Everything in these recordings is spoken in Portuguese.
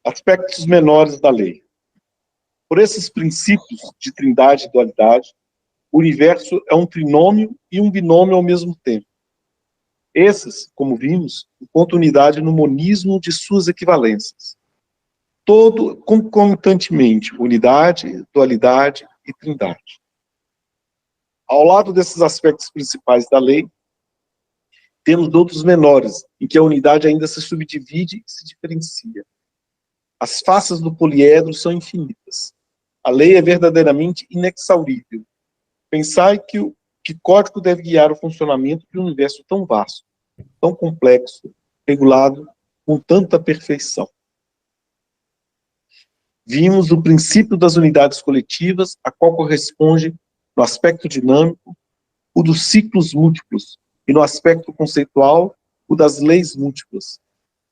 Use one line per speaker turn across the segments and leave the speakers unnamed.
Aspectos menores da lei. Por esses princípios de trindade e dualidade, o universo é um trinômio e um binômio ao mesmo tempo. Esses, como vimos, encontram unidade no monismo de suas equivalências. Todo concomitantemente, unidade, dualidade e trindade. Ao lado desses aspectos principais da lei, temos outros menores, em que a unidade ainda se subdivide e se diferencia. As faces do poliedro são infinitas. A lei é verdadeiramente inexaurível. Pensai que código deve guiar o funcionamento de um universo tão vasto, tão complexo, regulado com tanta perfeição. Vimos o princípio das unidades coletivas, a qual corresponde, no aspecto dinâmico, o dos ciclos múltiplos, e no aspecto conceitual, o das leis múltiplas.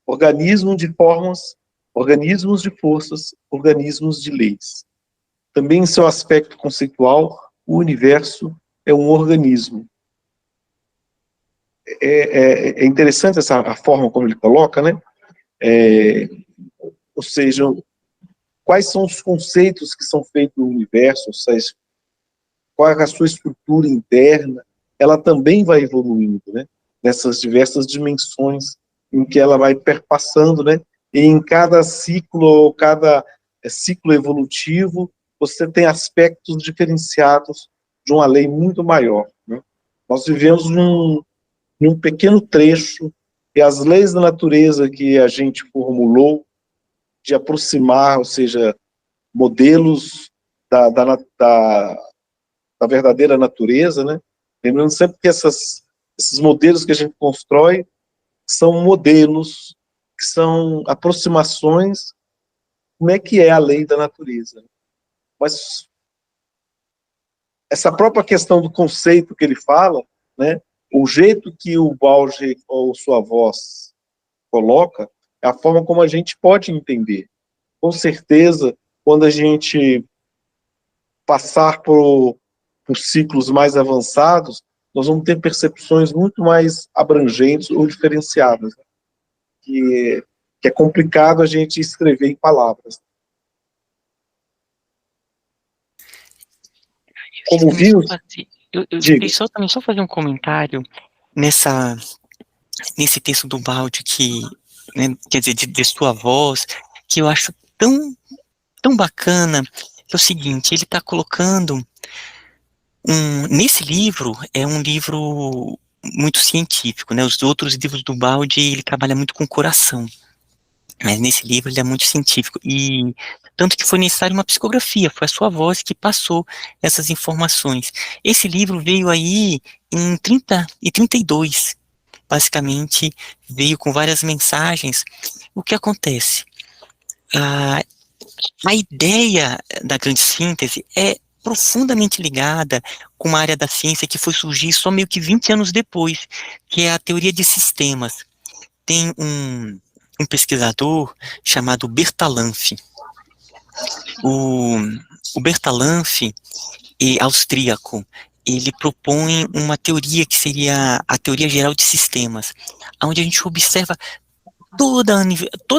Organismos de formas, organismos de forças, organismos de leis. Também em seu aspecto conceitual, o universo é um organismo. É interessante a forma como ele coloca, né? Ou seja, quais são os conceitos que são feitos no universo, ou seja, qual é a sua estrutura interna, ela também vai evoluindo, né? Nessas diversas dimensões em que ela vai perpassando, né? E em cada ciclo ciclo evolutivo, você tem aspectos diferenciados de uma lei muito maior, né? Nós vivemos num pequeno trecho, e as leis da natureza que a gente formulou, de aproximar, ou seja, modelos da verdadeira natureza, né? Lembrando sempre que esses modelos que a gente constrói são modelos, que são aproximações, como é que é a lei da natureza. Mas essa própria questão do conceito que ele fala, né? O jeito que o Bauge ou sua voz coloca, é a forma como a gente pode entender. Com certeza, quando a gente passar por ciclos mais avançados, nós vamos ter percepções muito mais abrangentes ou diferenciadas, que é complicado a gente escrever em palavras. Como vimos...
Eu queria também só fazer um comentário nesse texto do Balde, que, né, quer dizer, de sua voz, que eu acho tão bacana, que é o seguinte, ele está colocando nesse livro, é um livro muito científico, né? Os outros livros do Balde, ele trabalha muito com o coração, mas nesse livro ele é muito científico, e tanto que foi necessário uma psicografia, foi a sua voz que passou essas informações. Esse livro veio aí em 32, basicamente veio com várias mensagens. O que acontece? A ideia da grande síntese é profundamente ligada com uma área da ciência que foi surgir só meio que 20 anos depois, que é a teoria de sistemas. Tem um pesquisador chamado Bertalanffy. O Bertalanffy, austríaco, ele propõe uma teoria que seria a teoria geral de sistemas, onde a gente observa toda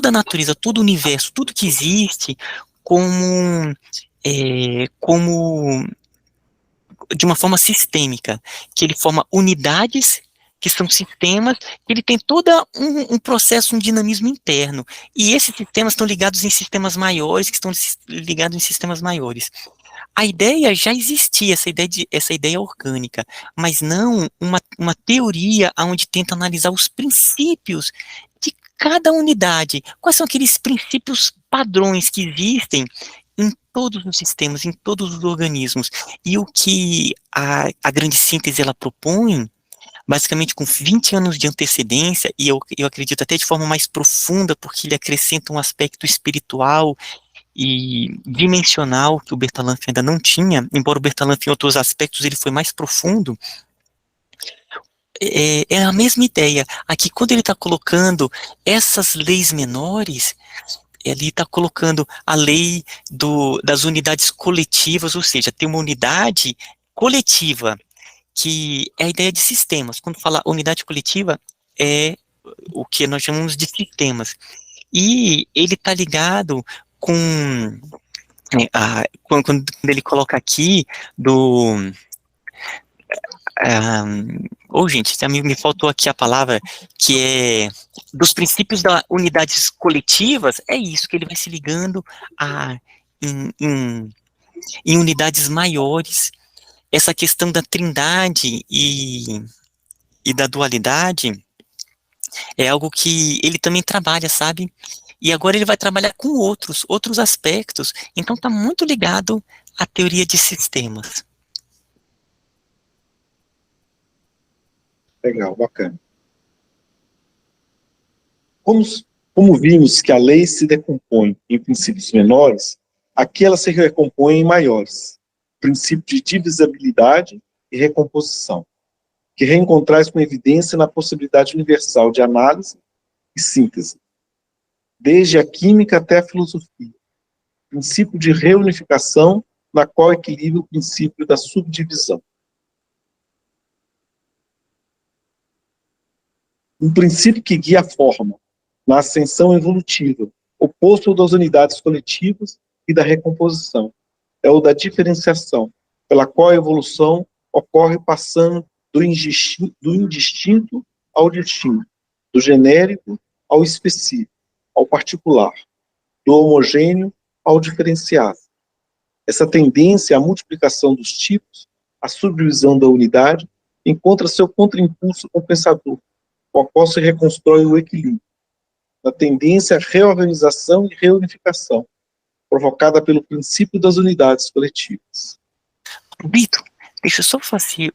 a natureza, todo o universo, tudo que existe como de uma forma sistêmica, que ele forma unidades que são sistemas, que ele tem todo um processo, um dinamismo interno, e esses sistemas estão ligados em sistemas maiores, que estão ligados em sistemas maiores. A ideia já existia, essa ideia orgânica, mas não uma teoria onde tenta analisar os princípios de cada unidade. Quais são aqueles princípios padrões que existem em todos os sistemas, em todos os organismos? E o que a grande síntese ela propõe, basicamente com 20 anos de antecedência, e eu acredito até de forma mais profunda, porque ele acrescenta um aspecto espiritual e dimensional que o Bertalanffy ainda não tinha, embora o Bertalanffy em outros aspectos ele foi mais profundo. É a mesma ideia. Aqui, quando ele está colocando essas leis menores, ele está colocando a lei das unidades coletivas, ou seja, tem uma unidade coletiva, que é a ideia de sistemas. Quando fala unidade coletiva, é o que nós chamamos de sistemas. E ele está ligado com, quando ele coloca aqui do... gente, me faltou aqui a palavra, que é dos princípios das unidades coletivas, é isso, que ele vai se ligando em unidades maiores. Essa questão da trindade e da dualidade é algo que ele também trabalha, sabe? E agora ele vai trabalhar com outros aspectos, então está muito ligado à teoria de sistemas.
Legal, bacana. Como vimos que a lei se decompõe em princípios menores, aqui ela se recompõe em maiores. Princípio de divisibilidade e recomposição, que reencontrais com evidência na possibilidade universal de análise e síntese, desde a química até a filosofia. Princípio de reunificação, na qual equilibra o princípio da subdivisão. Um princípio que guia a forma, na ascensão evolutiva, oposto ao das unidades coletivas e da recomposição, é o da diferenciação, pela qual a evolução ocorre passando do indistinto ao distinto, do genérico ao específico, ao particular, do homogêneo ao diferenciado. Essa tendência à multiplicação dos tipos, à subdivisão da unidade, encontra seu contraimpulso compensador, com a qual se reconstrói o equilíbrio, na tendência à reorganização e reunificação, provocada pelo princípio das unidades coletivas.
Vitor, deixa eu só fazer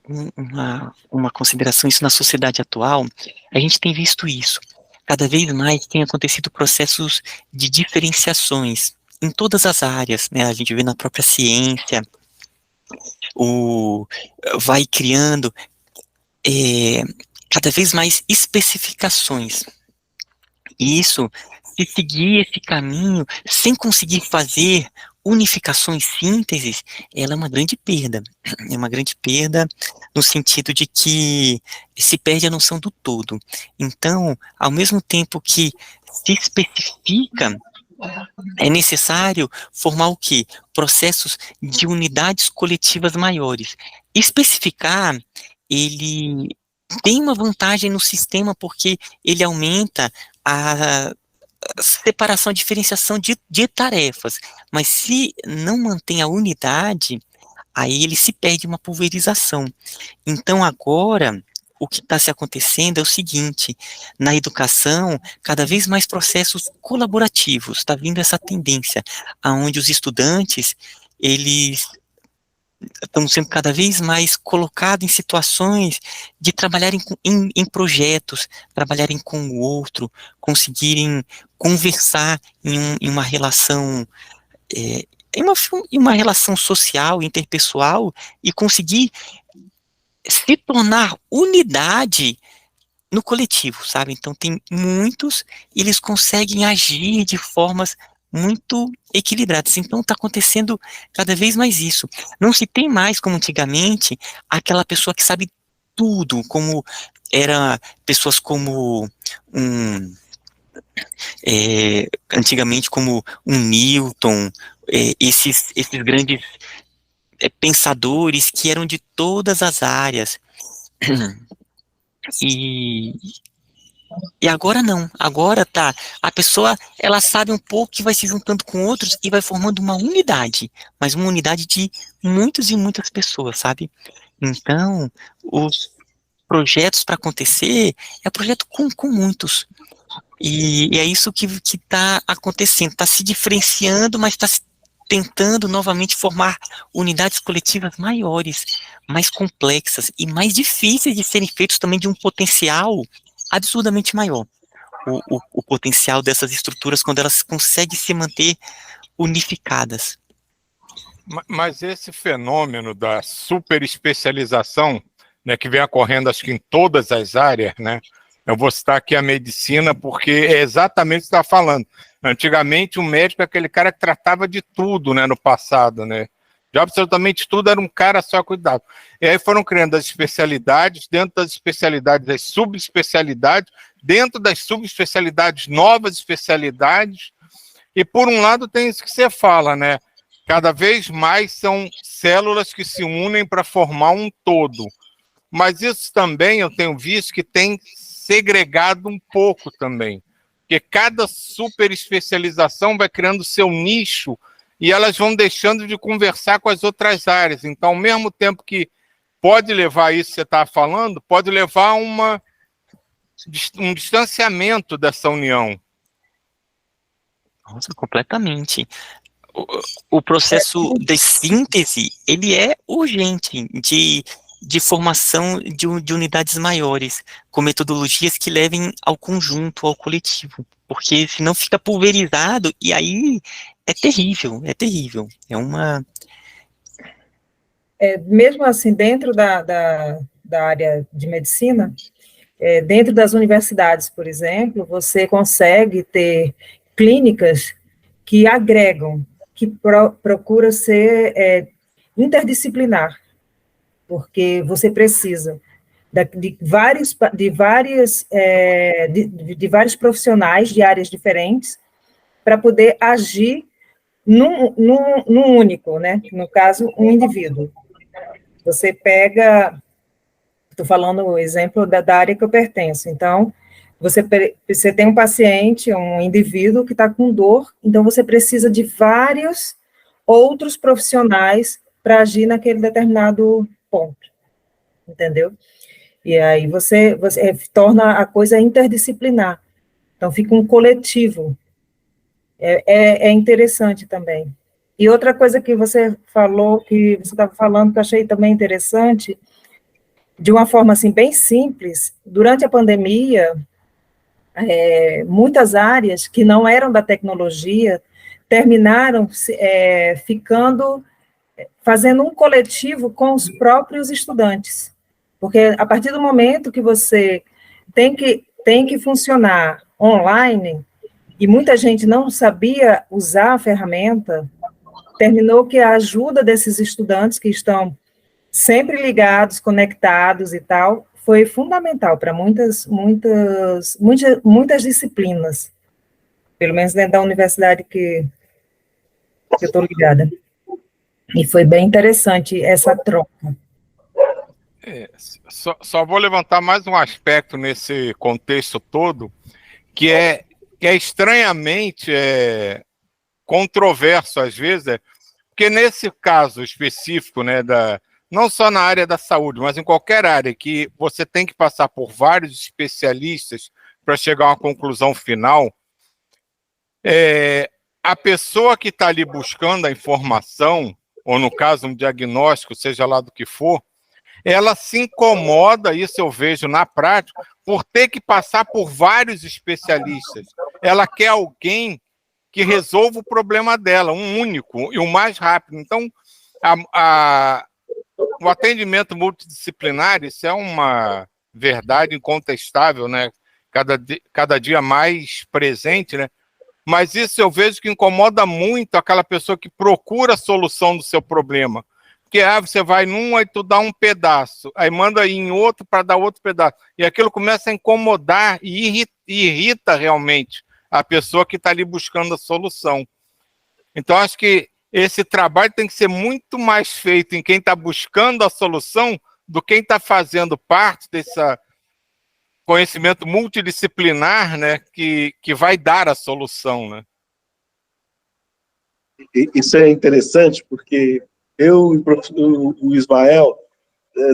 uma consideração. Isso na sociedade atual, a gente tem visto isso. Cada vez mais tem acontecido processos de diferenciações em todas as áreas, né? A gente vê na própria ciência, vai criando cada vez mais especificações. E isso, se seguir esse caminho, sem conseguir fazer unificações, sínteses, ela é uma grande perda. É uma grande perda no sentido de que se perde a noção do todo. Então, ao mesmo tempo que se especifica, é necessário formar o quê? Processos de unidades coletivas maiores. Especificar, ele tem uma vantagem no sistema porque ele aumenta a separação, a diferenciação de tarefas, mas se não mantém a unidade, aí ele se perde uma pulverização. Então agora, o que está se acontecendo é o seguinte: na educação, cada vez mais processos colaborativos, está vindo essa tendência, aonde os estudantes, eles estão sendo cada vez mais colocados em situações de trabalharem em projetos, trabalharem com o outro, conseguirem conversar em uma relação, em uma relação social, interpessoal, e conseguir se tornar unidade no coletivo, sabe? Então tem muitos, e eles conseguem agir de formas muito equilibradas. Então está acontecendo cada vez mais isso. Não se tem mais, como antigamente, aquela pessoa que sabe tudo, como era pessoas como antigamente como um Newton, esses grandes pensadores que eram de todas as áreas. E agora não, agora a pessoa, ela sabe um pouco que vai se juntando com outros e vai formando uma unidade, mas uma unidade de muitos e muitas pessoas, sabe? Então, os projetos para acontecer, é projeto com muitos, e é isso que está acontecendo, está se diferenciando, mas está tentando novamente formar unidades coletivas maiores, mais complexas e mais difíceis de serem feitos também, de um potencial absurdamente maior, o potencial dessas estruturas quando elas conseguem se manter unificadas.
Mas esse fenômeno da superespecialização, né, que vem ocorrendo, acho que em todas as áreas, né? Eu vou citar aqui a medicina, porque é exatamente o que você está falando. Antigamente, o médico é aquele cara que tratava de tudo, né, no passado, né? De absolutamente tudo era um cara só que cuidava. E aí foram criando as especialidades, dentro das especialidades, as subespecialidades, dentro das subespecialidades, novas especialidades. E por um lado tem isso que você fala, né? Cada vez mais são células que se unem para formar um todo. Mas isso também eu tenho visto que tem segregado um pouco também. Porque cada super especialização vai criando seu nicho e elas vão deixando de conversar com as outras áreas. Então, ao mesmo tempo que pode levar isso que você está falando, pode levar a um distanciamento dessa união.
Nossa, completamente. O processo de síntese, ele é urgente de formação de unidades maiores, com metodologias que levem ao conjunto, ao coletivo, porque senão fica pulverizado e aí é terrível, é terrível. É uma...
Mesmo assim, dentro da área de medicina, dentro das universidades, por exemplo, você consegue ter clínicas que agregam, que procura ser interdisciplinar, porque você precisa de vários profissionais de áreas diferentes para poder agir num único, né? No caso, um indivíduo. Você pega, estou falando o exemplo da área que eu pertenço, então, você tem um paciente, um indivíduo que está com dor, então você precisa de vários outros profissionais para agir naquele determinado ponto, entendeu? E aí você torna a coisa interdisciplinar, então fica um coletivo, é interessante também. E outra coisa que você falou, que você estava falando, que eu achei também interessante, de uma forma assim bem simples, durante a pandemia, muitas áreas que não eram da tecnologia terminaram fazendo um coletivo com os próprios estudantes, porque a partir do momento que você tem que funcionar online, e muita gente não sabia usar a ferramenta, terminou que a ajuda desses estudantes que estão sempre ligados, conectados e tal, foi fundamental para muitas disciplinas, pelo menos dentro da universidade que eu estou ligada. E foi bem interessante essa troca.
Só vou levantar mais um aspecto nesse contexto todo, que é estranhamente controverso às vezes, porque nesse caso específico, né, não só na área da saúde, mas em qualquer área que você tem que passar por vários especialistas para chegar a uma conclusão final, a pessoa que está ali buscando a informação, ou no caso um diagnóstico, seja lá do que for, ela se incomoda, isso eu vejo na prática, por ter que passar por vários especialistas. Ela quer alguém que resolva o problema dela, um único e o mais rápido. Então, o atendimento multidisciplinar, isso é uma verdade incontestável, né? Cada dia mais presente, né? Mas isso eu vejo que incomoda muito aquela pessoa que procura a solução do seu problema. Porque você vai num, aí tu dá um pedaço, aí manda em outro para dar outro pedaço. E aquilo começa a incomodar e irrita realmente a pessoa que está ali buscando a solução. Então, acho que esse trabalho tem que ser muito mais feito em quem está buscando a solução do que quem está fazendo parte desse conhecimento multidisciplinar, né, que vai dar a solução, né?
Isso é interessante, porque eu e o Ismael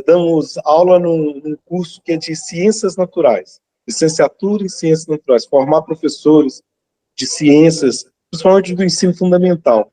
damos aula num curso que é de Ciências Naturais, licenciatura em Ciências Naturais, formar professores de ciências, principalmente do ensino fundamental.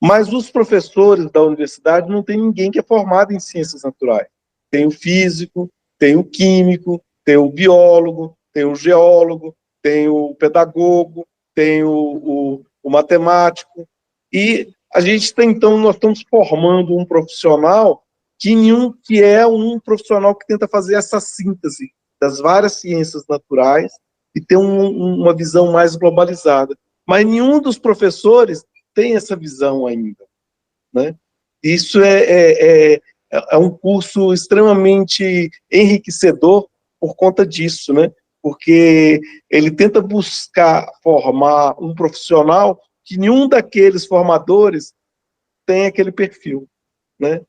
Mas os professores da universidade não tem ninguém que é formado em Ciências Naturais. Tem o físico, tem o químico, tem o biólogo, tem o geólogo, tem o pedagogo, tem o matemático, e a gente tem, então, nós estamos formando um profissional que é um profissional que tenta fazer essa síntese das várias ciências naturais e ter uma visão mais globalizada. Mas nenhum dos professores tem essa visão ainda. né? Isso é um curso extremamente enriquecedor por conta disso, né? Porque ele tenta buscar formar um profissional que nenhum daqueles formadores tem aquele perfil, né?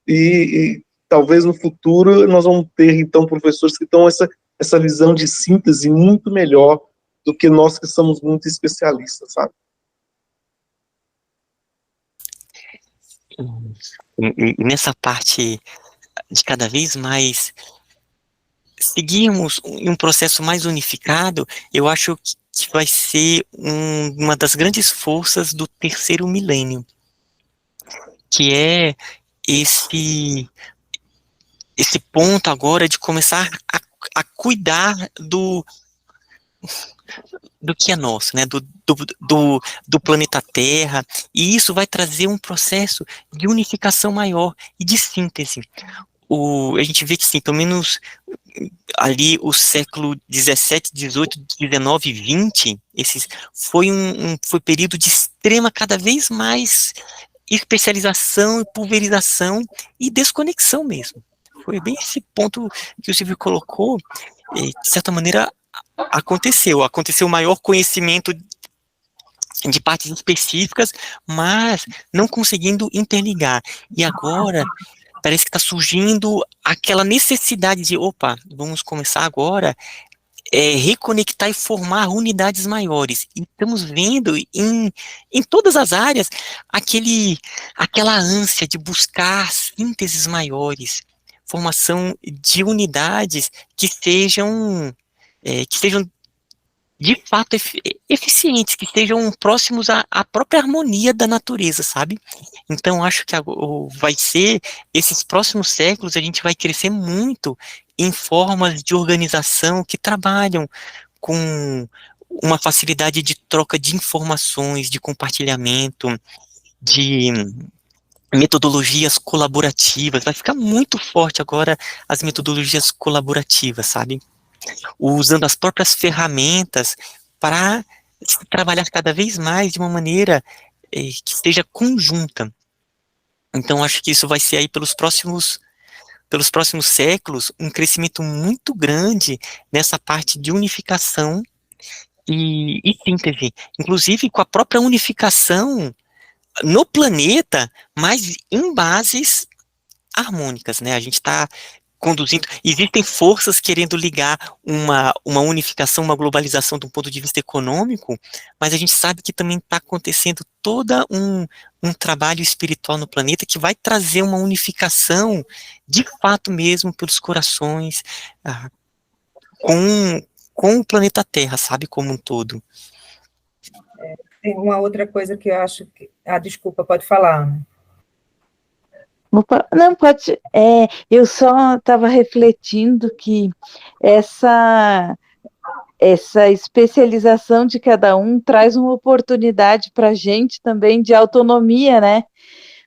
E talvez no futuro nós vamos ter, então, professores que estão essa visão de síntese muito melhor do que nós que somos muito especialistas, sabe?
E nessa parte de cada vez mais seguirmos em um processo mais unificado, eu acho que vai ser uma das grandes forças do terceiro milênio, que é esse esse ponto agora de começar a cuidar do que é nosso, né, do planeta Terra, e isso vai trazer um processo de unificação maior e de síntese. A gente vê que, sim, pelo menos ali o século 17, 18, 19 e 20, foi período de extrema, cada vez mais especialização, pulverização e desconexão mesmo. Foi bem esse ponto que o Silvio colocou, de certa maneira aconteceu o maior conhecimento de partes específicas, mas não conseguindo interligar. E agora parece que está surgindo aquela necessidade de, opa, vamos começar agora reconectar e formar unidades maiores. E estamos vendo em todas as áreas aquela ânsia de buscar sínteses maiores, formação de unidades que sejam de fato eficientes, que estejam próximos à própria harmonia da natureza, sabe? Então, acho que vai ser, esses próximos séculos, a gente vai crescer muito em formas de organização que trabalham com uma facilidade de troca de informações, de compartilhamento, de metodologias colaborativas. Vai ficar muito forte agora as metodologias colaborativas, sabe? Usando as próprias ferramentas para trabalhar cada vez mais de uma maneira que seja conjunta. Então, acho que isso vai ser aí pelos próximos séculos um crescimento muito grande nessa parte de unificação e síntese, inclusive com a própria unificação no planeta, mas em bases harmônicas, né? A gente está conduzindo, existem forças querendo ligar uma unificação, uma globalização do ponto de vista econômico, mas a gente sabe que também está acontecendo todo um trabalho espiritual no planeta que vai trazer uma unificação de fato mesmo pelos corações, com o planeta Terra, sabe, como um todo.
Tem uma outra coisa que eu acho que... desculpa, pode falar, Ana.
Não, pode. Eu só estava refletindo que essa especialização de cada um traz uma oportunidade para a gente também de autonomia, né?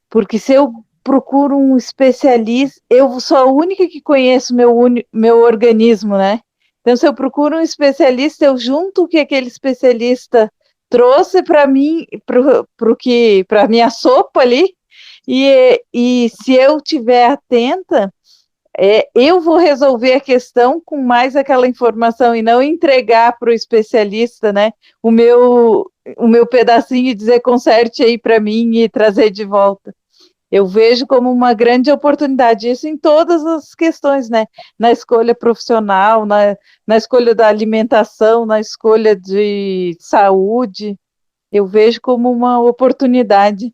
Porque se eu procuro um especialista, eu sou a única que conheço meu organismo, né? Então, se eu procuro um especialista, eu junto o que aquele especialista trouxe para mim, para a minha sopa ali, e se eu estiver atenta, eu vou resolver a questão com mais aquela informação e não entregar para o especialista, né, o meu pedacinho e dizer conserte aí para mim e trazer de volta. Eu vejo como uma grande oportunidade, isso em todas as questões, né, na escolha profissional, na escolha da alimentação, na escolha de saúde, eu vejo como uma oportunidade.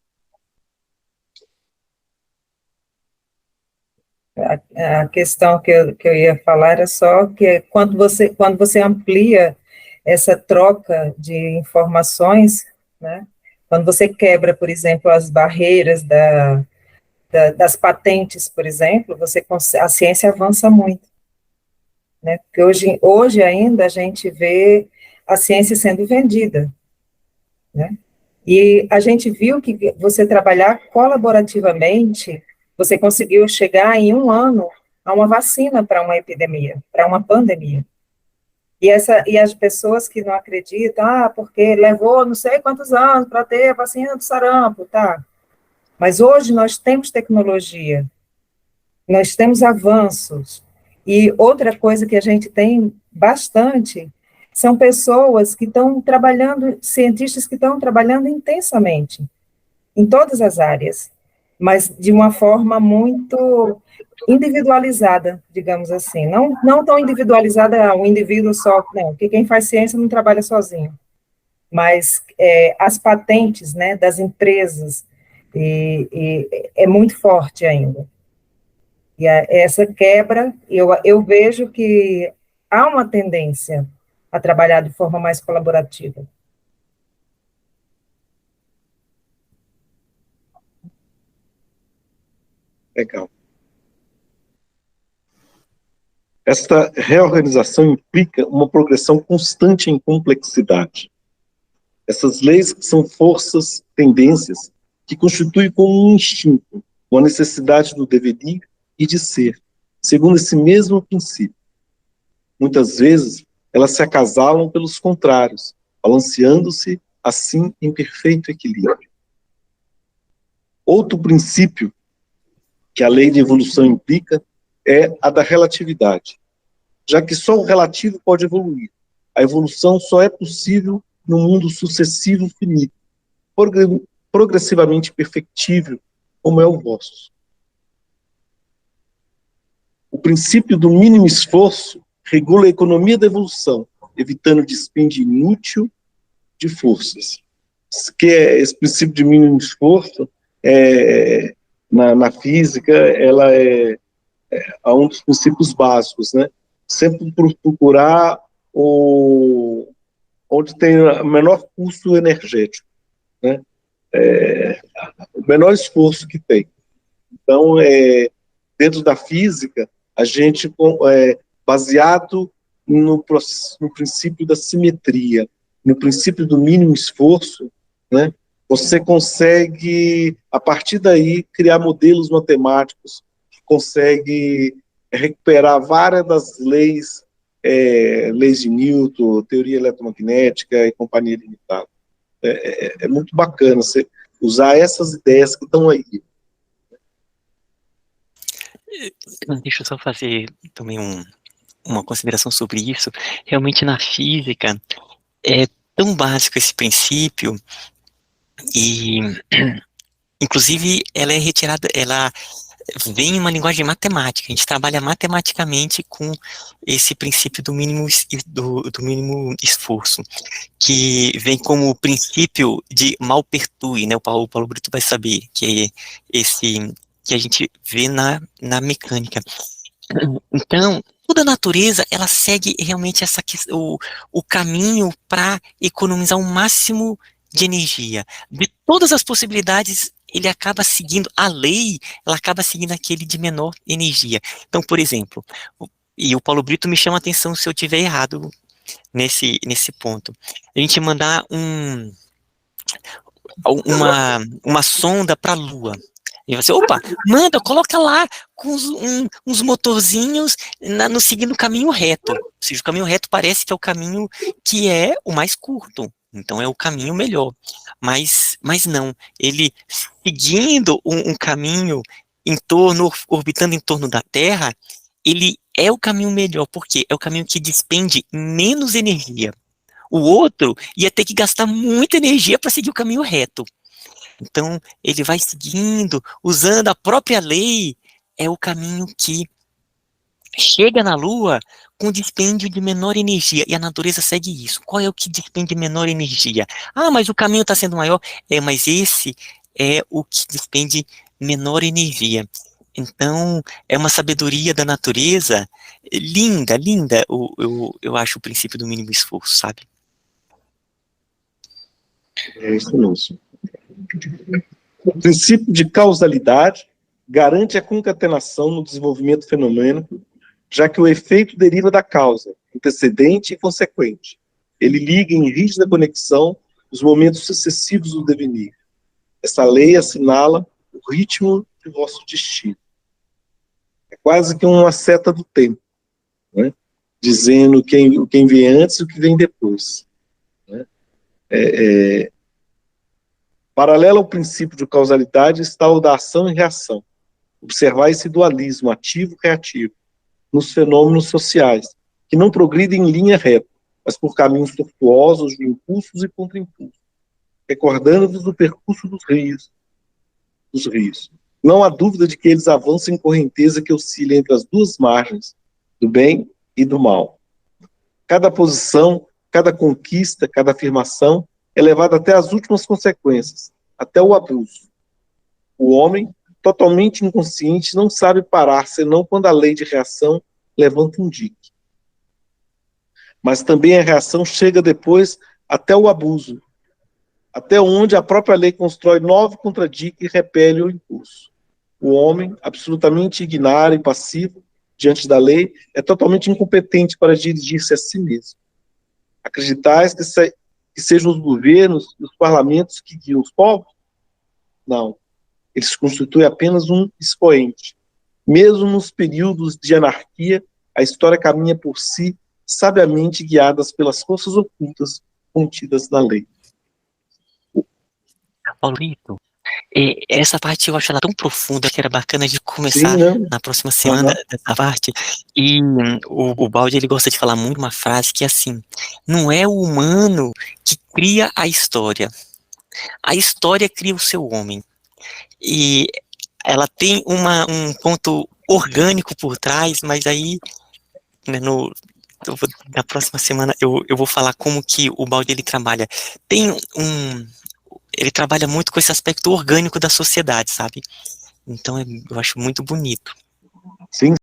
A questão que eu ia falar era só que quando você amplia essa troca de informações, né, quando você quebra, por exemplo, as barreiras das patentes, por exemplo, a ciência avança muito, né, porque hoje ainda a gente vê a ciência sendo vendida, né, e a gente viu que você trabalhar colaborativamente, você conseguiu chegar em 1 ano a uma vacina para uma epidemia, para uma pandemia. E as pessoas que não acreditam, porque levou não sei quantos anos para ter a vacina do sarampo, tá? Mas hoje nós temos tecnologia, nós temos avanços, e outra coisa que a gente tem bastante são pessoas que estão trabalhando, cientistas que estão trabalhando intensamente, em todas as áreas, mas de uma forma muito individualizada, digamos assim, não tão individualizada o indivíduo só, não, porque quem faz ciência não trabalha sozinho, mas as patentes, né, das empresas, é muito forte ainda. E essa quebra, eu vejo que há uma tendência a trabalhar de forma mais colaborativa.
Legal. Esta reorganização implica uma progressão constante em complexidade. Essas leis são forças, tendências, que constituem como um instinto, uma necessidade do devenir e de ser, segundo esse mesmo princípio. Muitas vezes, elas se acasalam pelos contrários, balanceando-se, assim, em perfeito equilíbrio. Outro princípio que a lei de evolução implica é a da relatividade, já que só o relativo pode evoluir. A evolução só é possível no mundo sucessivo finito, progressivamente perfectível, como é o vosso. O princípio do mínimo esforço regula a economia da evolução, evitando o dispêndio inútil de forças. Esse princípio de mínimo esforço, na física, ela é um dos princípios básicos, né? Sempre procurar onde tem o menor custo energético, né? O menor esforço que tem. Então, dentro da física, a gente, baseado no princípio da simetria, no princípio do mínimo esforço, né, você consegue, a partir daí, criar modelos matemáticos que conseguem recuperar várias das leis, leis de Newton, teoria eletromagnética e companhia limitada. É muito bacana você usar essas ideias que estão aí.
Deixa eu só fazer também uma consideração sobre isso. Realmente, na física, é tão básico esse princípio, e, inclusive, ela é retirada, ela vem em uma linguagem matemática. A gente trabalha matematicamente com esse princípio do mínimo esforço, que vem como princípio de Maupertuis, né? O Paulo Brito vai saber, que é esse que a gente vê na mecânica. Então, toda a natureza, ela segue realmente o caminho para economizar o máximo de energia. De todas as possibilidades, ele acaba seguindo a lei, ela acaba seguindo aquele de menor energia. Então, por exemplo, e o Paulo Brito me chama a atenção se eu tiver errado nesse ponto. A gente mandar uma sonda para a Lua. E você, opa, manda, coloca lá com uns motorzinhos no seguindo o caminho reto. Ou seja, o caminho reto parece que é o caminho que é o mais curto. Então é o caminho melhor. Mas não, ele seguindo um caminho orbitando em torno da Terra, ele é o caminho melhor, porque é o caminho que despende menos energia. O outro ia ter que gastar muita energia para seguir o caminho reto. Então, ele vai seguindo, usando a própria lei, é o caminho que chega na Lua com dispêndio de menor energia, e a natureza segue isso. Qual é o que despende menor energia? Ah, mas o caminho está sendo maior. Mas esse é o que despende menor energia. Então, é uma sabedoria da natureza linda, linda, eu acho o princípio do mínimo esforço, sabe?
É isso mesmo. O princípio de causalidade garante a concatenação no desenvolvimento fenômeno, já que o efeito deriva da causa, antecedente e consequente. Ele liga em rígida conexão os momentos sucessivos do devenir. Essa lei assinala o ritmo de vosso destino. É quase que uma seta do tempo, né? Dizendo quem vem antes e o que vem depois, né? Paralelo ao princípio de causalidade está o da ação e reação. Observar esse dualismo ativo-reativo nos fenômenos sociais, que não progridem em linha reta, mas por caminhos tortuosos de impulsos e contra-impulsos, recordando-vos do percurso dos rios. Não há dúvida de que eles avançam em correnteza que oscila entre as duas margens, do bem e do mal. Cada posição, cada conquista, cada afirmação é levada até as últimas consequências, até o abuso. O homem, totalmente inconsciente, não sabe parar, senão quando a lei de reação levanta um dique. Mas também a reação chega depois até o abuso, até onde a própria lei constrói novo contradique e repele o impulso. O homem, absolutamente ignário e passivo diante da lei, é totalmente incompetente para dirigir-se a si mesmo. Acreditais que sejam os governos e os parlamentos que guiam os povos? Não. Eles constituem apenas um expoente. Mesmo nos períodos de anarquia, a história caminha por si, sabiamente guiadas pelas forças ocultas contidas na lei.
Paulito, essa parte eu acho ela tão profunda que era bacana de começar na próxima semana dessa parte. E o Baldi, ele gosta de falar muito uma frase que é assim: não é o humano que cria a história cria o seu homem. E ela tem um ponto orgânico por trás, mas aí, né, na próxima semana eu vou falar como que o Baldi ele trabalha. Ele trabalha muito com esse aspecto orgânico da sociedade, sabe? Então eu acho muito bonito.
Sim.